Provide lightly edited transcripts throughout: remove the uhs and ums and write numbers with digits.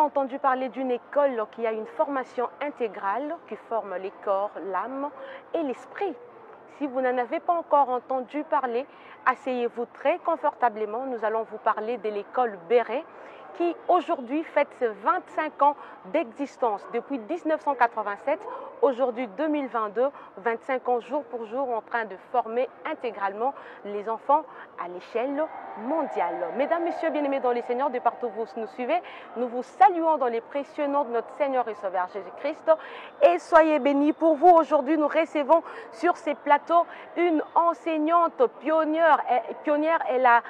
entendu parler d'une école qui a une formation intégrale qui forme les corps, l'âme et l'esprit. Si vous n'en avez pas encore entendu parler, asseyez-vous très confortablement. Nous allons vous parler de l'école Béret qui aujourd'hui fête ses 25 ans d'existence depuis 1987. Aujourd'hui 2022, 25 ans jour pour jour en train de former intégralement les enfants à l'échelle mondiale. Mesdames, Messieurs, bien-aimés dans les Seigneurs, de partout où vous nous suivez, nous vous saluons dans les précieux noms de notre Seigneur et Sauveur Jésus-Christ et soyez bénis. Pour vous, aujourd'hui, nous recevons sur ces plateaux une enseignante pionnière. Elle a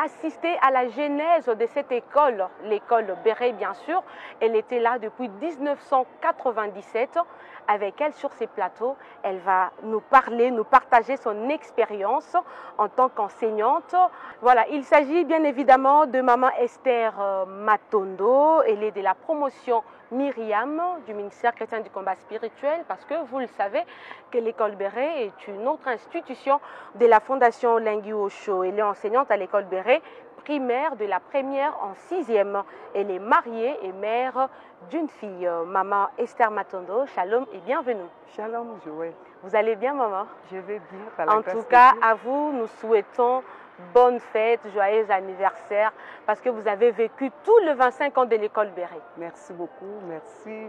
assisté à la genèse de cette école, l'école Béret bien sûr. Elle était là depuis 1997. Avec elle sur ces plateaux, elle va nous parler, nous partager son expérience en tant qu'enseignante. Voilà, il s'agit bien évidemment de Maman Esther Matondo. Elle est de la promotion Myriam du ministère chrétien du combat spirituel parce que vous le savez que l'école Béret est une autre institution de la fondation Lingui Osho. Elle est enseignante à l'école Béret primaire de la première en 6e. Elle est mariée et mère d'une fille. Maman Esther Matondo, shalom et bienvenue. Shalom, Joël. Vous allez bien, maman? Je vais bien. Par la en grâce tout cas, de Dieu. à vous, nous souhaitons bonne fête, joyeux anniversaire, parce que vous avez vécu tout le 25 ans de l'école Béret. Merci beaucoup, merci.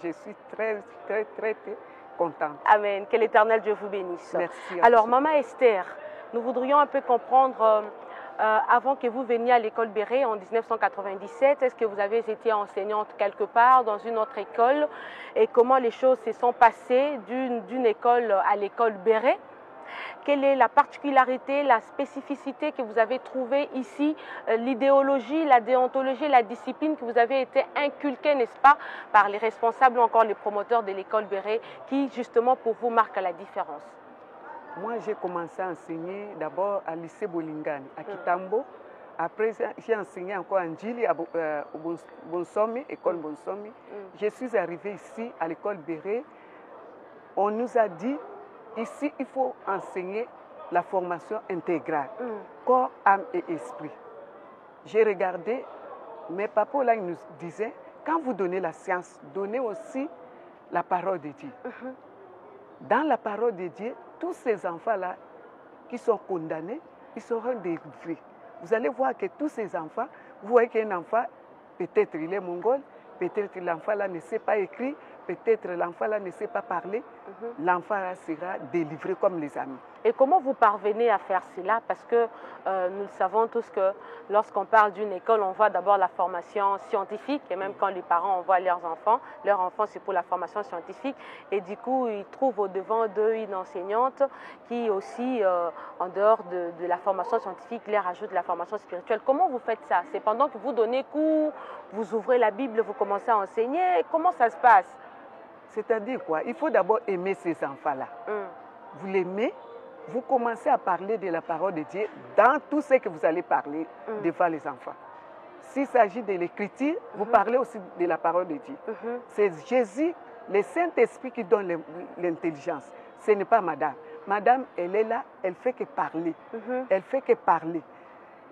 Je suis très contente. Amen. Que l'Éternel Dieu vous bénisse. Merci. Alors, Maman Esther, nous voudrions un peu comprendre, avant que vous veniez à l'école Béret en 1997, est-ce que vous avez été enseignante quelque part dans une autre école et comment les choses se sont passées d'une école à l'école Béret? Quelle est la particularité, la spécificité que vous avez trouvée ici, l'idéologie, la déontologie, la discipline que vous avez été inculquée, n'est-ce pas, par les responsables ou encore les promoteurs de l'école Béret qui, justement, pour vous, marquent la différence? Moi, j'ai commencé à enseigner d'abord à lycée Bolingani, à Kitambo. Après, j'ai enseigné encore en Djili, au Bonsomi, école Bonsomi. Je suis arrivée ici, à l'école Béret. On nous a dit, ici, il faut enseigner la formation intégrale, corps, âme et esprit. J'ai regardé, mes papas là, ils nous disaient, quand vous donnez la science, donnez aussi la parole de Dieu. Dans la parole de Dieu, tous ces enfants-là qui sont condamnés, ils seront délivrés. Vous allez voir que tous ces enfants, vous voyez qu'un enfant, peut-être il est mongol, peut-être l'enfant là ne sait pas écrire, peut-être l'enfant là ne sait pas parler, l'enfant là sera délivré comme les amis. Et comment vous parvenez à faire cela? Parce que nous savons tous que lorsqu'on parle d'une école, on voit d'abord la formation scientifique et même quand les parents envoient leurs enfants c'est pour la formation scientifique et du coup ils trouvent au devant d'eux une enseignante qui aussi, en dehors de la formation scientifique, leur ajoute la formation spirituelle. Comment vous faites ça? C'est pendant que vous donnez cours, vous ouvrez la Bible, vous commencez à enseigner? Comment ça se passe? C'est-à-dire quoi? Il faut d'abord aimer ces enfants-là. Vous l'aimez, vous commencez à parler de la parole de Dieu dans tout ce que vous allez parler devant les enfants. S'il s'agit de l'écriture, vous parlez aussi de la parole de Dieu. C'est Jésus, le Saint-Esprit qui donne l'intelligence. Ce n'est pas madame. Madame, elle est là, elle fait que parler. Elle fait que parler.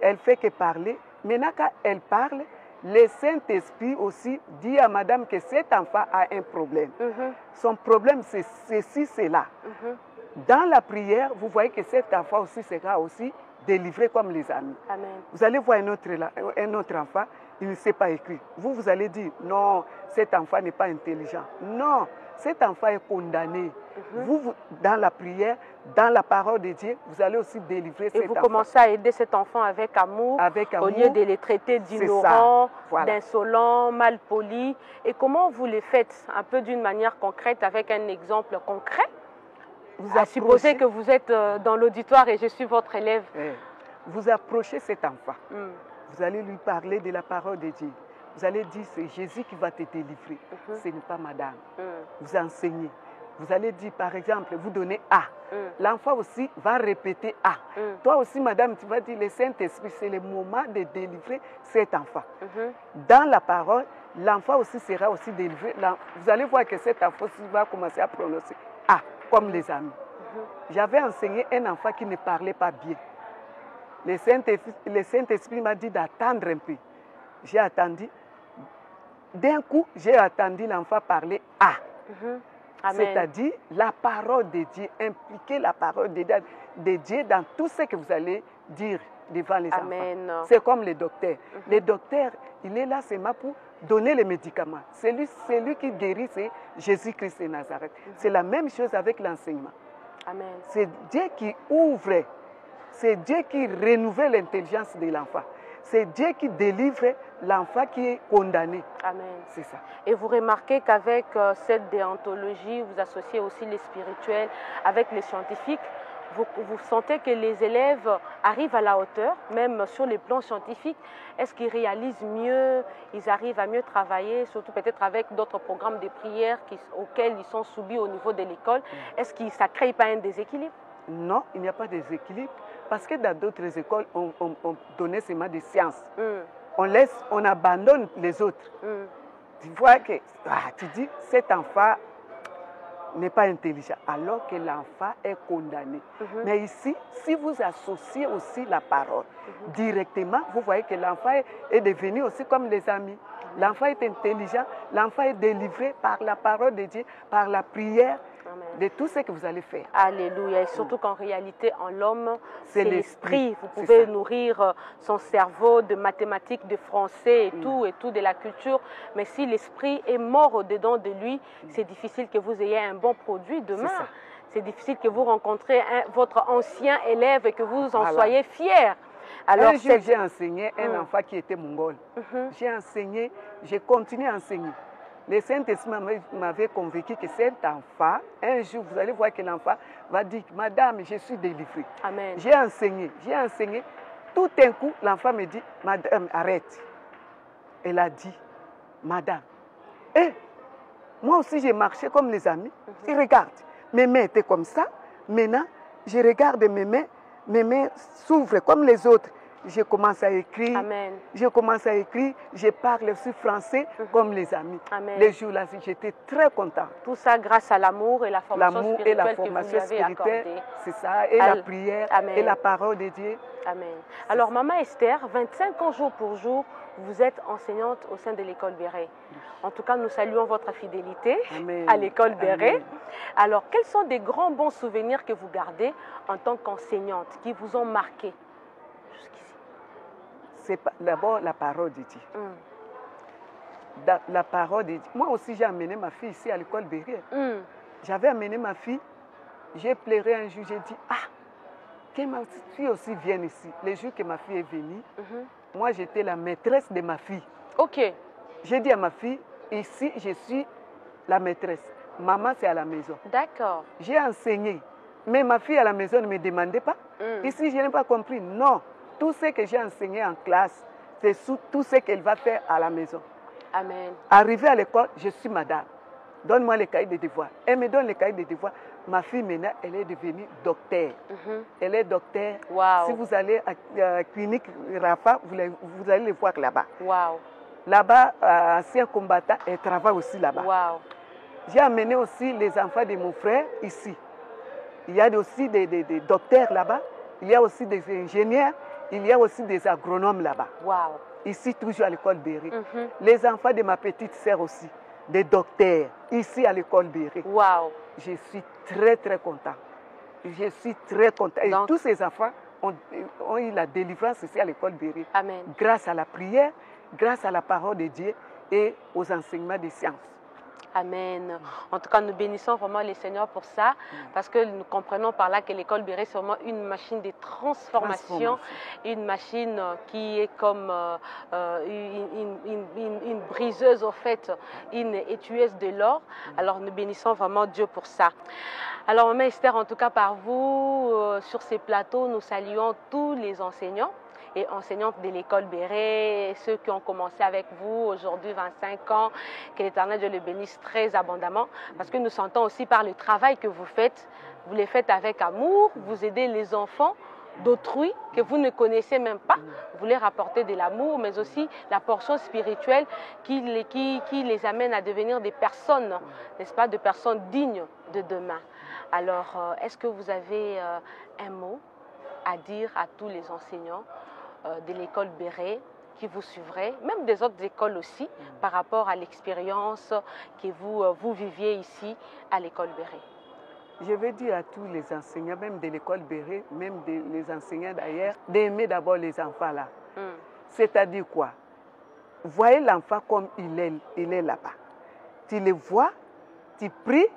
Elle fait que parler. Maintenant, quand elle parle, le Saint-Esprit aussi dit à madame que cet enfant a un problème. Son problème, c'est ceci, c'est là. Dans la prière, vous voyez que cet enfant aussi sera aussi délivré comme les amis. Amen. Vous allez voir un autre enfant, il ne sait pas écrire. Vous allez dire, non, cet enfant n'est pas intelligent. Non, cet enfant est condamné. Vous, dans la prière, dans la parole de Dieu, vous allez aussi délivrer cet enfant. Et vous commencez à aider cet enfant avec amour, au lieu de les traiter d'ignorants, d'insolents, mal polis. Et comment vous les faites? Un peu d'une manière concrète, avec un exemple concret? À supposer que vous êtes dans l'auditoire et je suis votre élève. Vous approchez cet enfant. Vous allez lui parler de la parole de Dieu. Vous allez dire, c'est Jésus qui va te délivrer. Ce n'est pas madame. Vous enseignez. Vous allez dire, par exemple, vous donnez A. L'enfant aussi va répéter A. Toi aussi, madame, tu vas dire, le Saint-Esprit, c'est le moment de délivrer cet enfant. Dans la parole, l'enfant aussi sera aussi délivré. Vous allez voir que cet enfant aussi va commencer à prononcer A, comme les amis. J'avais enseigné un enfant qui ne parlait pas bien. Le Saint-Esprit m'a dit d'attendre un peu. J'ai attendu. d'un coup, j'ai entendu l'enfant parler A. Amen. C'est-à-dire la parole de Dieu, impliquer la parole de Dieu dans tout ce que vous allez dire devant les Amen. enfants. C'est comme le docteur. Le docteur, il est là seulement pour donner les médicaments. Celui qui guérit, c'est Jésus-Christ de Nazareth. C'est la même chose avec l'enseignement. Amen. C'est Dieu qui ouvre, c'est Dieu qui renouvelle l'intelligence de l'enfant. C'est Dieu qui délivre l'enfant qui est condamné. Amen. C'est ça. Et vous remarquez qu'avec cette déontologie, vous associez aussi les spirituels avec les scientifiques. Vous sentez que les élèves arrivent à la hauteur, même sur les plans scientifiques. Est-ce qu'ils réalisent mieux, ils arrivent à mieux travailler, surtout peut-être avec d'autres programmes de prière auxquels ils sont soumis au niveau de l'école? Est-ce que ça ne crée pas un déséquilibre? Non, il n'y a pas de déséquilibre. Parce que dans d'autres écoles, on donnait seulement des sciences. On abandonne les autres. Tu vois que, tu dis, cet enfant n'est pas intelligent, alors que l'enfant est condamné. Mais ici, si vous associez aussi la parole directement, vous voyez que l'enfant est devenu aussi comme les amis. L'enfant est intelligent, l'enfant est délivré par la parole de Dieu, par la prière. Amen. De tout ce que vous allez faire. Alléluia. Et surtout qu'en réalité, en l'homme, c'est l'esprit. Vous pouvez nourrir son cerveau de mathématiques, de français et tout, de la culture. Mais si l'esprit est mort au-dedans de lui, c'est difficile que vous ayez un bon produit demain. C'est difficile que vous rencontrez votre ancien élève et que vous en soyez fiers. Alors, un jour, j'ai enseigné un enfant qui était mongol. J'ai enseigné, j'ai continué à enseigner. Le Saint-Esprit m'avait convaincu que cet enfant, un jour, vous allez voir que l'enfant va dire, Madame, je suis délivré. Amen. J'ai enseigné. Tout d'un coup, l'enfant me dit, Madame, arrête. Elle a dit, Madame, moi aussi j'ai marché comme les amis. Et regarde, mes mains étaient comme ça. Maintenant, je regarde mes mains s'ouvrent comme les autres. Je commence à écrire. Amen. Je parle aussi français comme les amis. Amen. Les jours-là, j'étais très content. Tout ça grâce à l'amour et la formation spirituelle que vous lui avez accordée. C'est ça, et la prière, Amen. Et la parole de Dieu. Amen. Alors, Maman Esther, 25 ans jour pour jour, vous êtes enseignante au sein de l'école Béret. En tout cas, nous saluons votre fidélité à l'école Béret. Alors, quels sont des grands bons souvenirs que vous gardez en tant qu'enseignante qui vous ont marqué jusqu'ici? C'est d'abord la parole de Dieu. La parole de Dieu. Moi aussi, j'ai amené ma fille ici à l'école Béret. J'avais amené ma fille, j'ai pleuré un jour, j'ai dit, que ma fille aussi vienne ici. Le jour que ma fille est venue, moi j'étais la maîtresse de ma fille. Ok. J'ai dit à ma fille, ici je suis la maîtresse. Maman c'est à la maison. D'accord. J'ai enseigné, mais ma fille à la maison ne me demandait pas. Ici je n'ai pas compris. Non, tout ce que j'ai enseigné en classe, c'est tout ce qu'elle va faire à la maison. Amen. Arrivé à l'école, je suis madame. Donne-moi les cahiers de devoirs. Elle me donne les cahiers de devoirs. Ma fille, maintenant, elle est devenue docteur. Elle est docteur. Wow. Si vous allez à la clinique Rafa, vous allez les voir là-bas. Wow. Là-bas, ancien combattant, elle travaille aussi là-bas. Wow. J'ai amené aussi les enfants de mon frère ici. Il y a aussi des docteurs là-bas. Il y a aussi des ingénieurs. Il y a aussi des agronomes là-bas. Wow. Ici, toujours à l'école Béret. Les enfants de ma petite sœur aussi. Des docteurs, ici à l'école Béret. Wow. Je suis très, très content. Je suis très content. Et tous ces enfants ont eu la délivrance ici à l'école Béret. Amen. Grâce à la prière, grâce à la parole de Dieu et aux enseignements des sciences. Amen. En tout cas, nous bénissons vraiment les Seigneurs pour ça, parce que nous comprenons par là que l'école Béret, c'est vraiment une machine de transformation, une machine qui est comme une briseuse, au fait, une étueuse de l'or. Alors, nous bénissons vraiment Dieu pour ça. Alors, Maman Esther, en tout cas, par vous, sur ces plateaux, nous saluons tous les enseignants et enseignantes de l'école Béret, ceux qui ont commencé avec vous aujourd'hui 25 ans, que l'Éternel Dieu les bénisse très abondamment, parce que nous sentons aussi par le travail que vous le faites avec amour, vous aidez les enfants d'autrui que vous ne connaissez même pas, vous leur apportez de l'amour, mais aussi la portion spirituelle qui les amène à devenir des personnes, n'est-ce pas, de personnes dignes de demain. Alors, est-ce que vous avez un mot à dire à tous les enseignants de l'école Béret qui vous suivraient, même des autres écoles aussi, par rapport à l'expérience que vous viviez ici à l'école Béret? Je veux dire à tous les enseignants, même de l'école Béret, même les enseignants d'ailleurs, d'aimer d'abord les enfants là. C'est-à-dire quoi? Voyez l'enfant comme il est là-bas. Tu le vois, tu pries,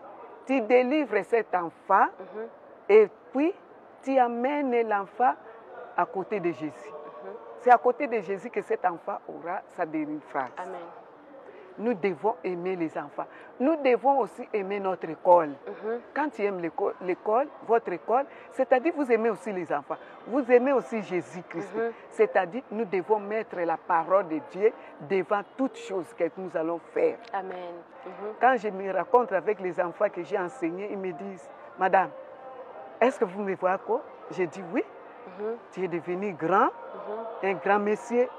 tu délivres cet enfant et puis tu amènes l'enfant à côté de Jésus. C'est à côté de Jésus que cet enfant aura sa délivrance. Amen. Nous devons aimer les enfants. Nous devons aussi aimer notre école. Quand tu aimes l'école, votre école, c'est-à-dire vous aimez aussi les enfants. Vous aimez aussi Jésus-Christ. C'est-à-dire nous devons mettre la parole de Dieu devant toutes choses que nous allons faire. Amen. Quand je me rencontre avec les enfants que j'ai enseignés, ils me disent, Madame, est-ce que vous me voyez quoi? Je dis oui. Tu es devenu grand, un grand monsieur,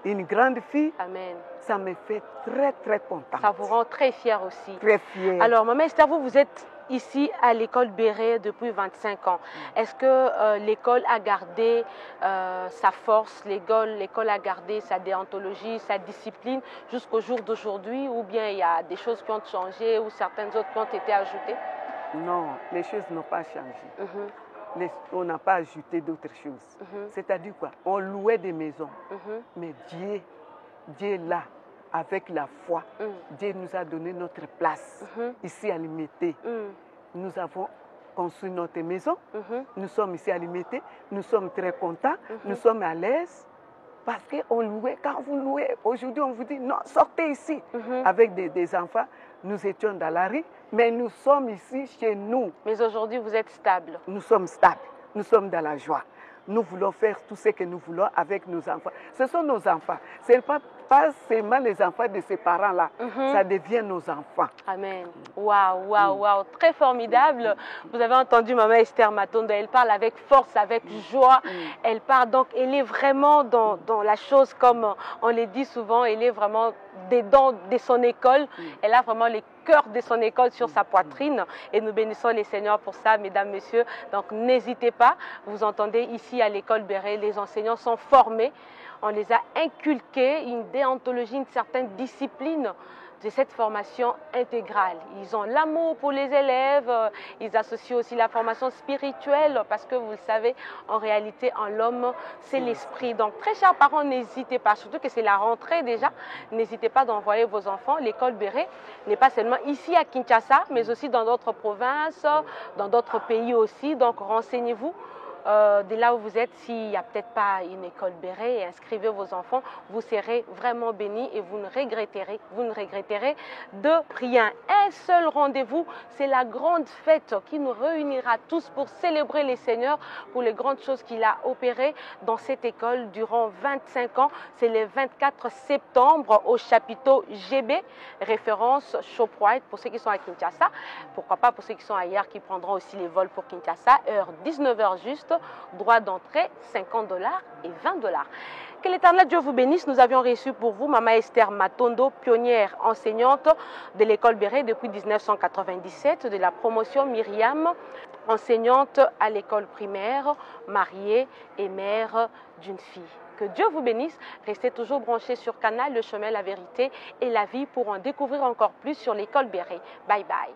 une grande fille. Amen. Ça me fait très, très contente. Ça vous rend très fière aussi. Très fière. Alors, Maman Esther, vous êtes ici à l'école Béret depuis 25 ans. Est-ce que l'école a gardé sa force, l'école a gardé sa déontologie, sa discipline jusqu'au jour d'aujourd'hui, ou bien il y a des choses qui ont changé ou certaines autres qui ont été ajoutées? Non, les choses n'ont pas changé. On n'a pas ajouté d'autres choses. C'est-à-dire quoi? On louait des maisons. Mais Dieu est là, avec la foi. Dieu nous a donné notre place ici à Limité. Nous avons construit notre maison. Nous sommes ici à Limité. Nous sommes très contents. Nous sommes à l'aise. Parce qu'on louait, quand vous louez, aujourd'hui on vous dit non, sortez ici. Avec des enfants, nous étions dans la rue, mais nous sommes ici chez nous. Mais aujourd'hui vous êtes stable. Nous sommes stables, nous sommes dans la joie. Nous voulons faire tout ce que nous voulons avec nos enfants. Ce sont nos enfants. Ce n'est pas seulement les enfants de ces parents-là. Ça devient nos enfants. Amen. Waouh, waouh, waouh. Très formidable. Vous avez entendu Maman Esther Matondo. Elle parle avec force, avec joie. Elle parle donc, elle est vraiment dans la chose, comme on le dit souvent, elle est vraiment dedans de son école. Elle a vraiment le cœur de son école sur sa poitrine. Et nous bénissons les Seigneurs pour ça, mesdames, messieurs. Donc n'hésitez pas. Vous entendez ici à l'école Béret, les enseignants sont formés. On les a inculqués une déontologie, une certaine discipline de cette formation intégrale. Ils ont l'amour pour les élèves, ils associent aussi la formation spirituelle parce que vous le savez, en réalité, en l'homme, c'est l'esprit. Donc, très chers parents, n'hésitez pas, surtout que c'est la rentrée déjà, n'hésitez pas d'envoyer vos enfants. L'école Béret n'est pas seulement ici à Kinshasa, mais aussi dans d'autres provinces, dans d'autres pays aussi. Donc, renseignez-vous. De là où vous êtes, s'il n'y a peut-être pas une école Béret, inscrivez vos enfants, vous serez vraiment bénis et vous ne regretterez de rien. Un seul rendez-vous, c'est la grande fête qui nous réunira tous pour célébrer les Seigneurs pour les grandes choses qu'il a opérées dans cette école durant 25 ans. C'est le 24 septembre au chapiteau GB, référence Shoprite pour ceux qui sont à Kinshasa. Pourquoi pas pour ceux qui sont ailleurs qui prendront aussi les vols pour Kinshasa, heure 19h juste. Droit d'entrée, $50 et $20. Que l'Éternel Dieu vous bénisse. Nous avions reçu pour vous Maman Esther Matondo, pionnière enseignante de l'école Béret depuis 1997, de la promotion Myriam, enseignante à l'école primaire, mariée et mère d'une fille. Que Dieu vous bénisse. Restez toujours branchés sur Canal, le chemin, la vérité et la vie pour en découvrir encore plus sur l'école Béret. Bye bye.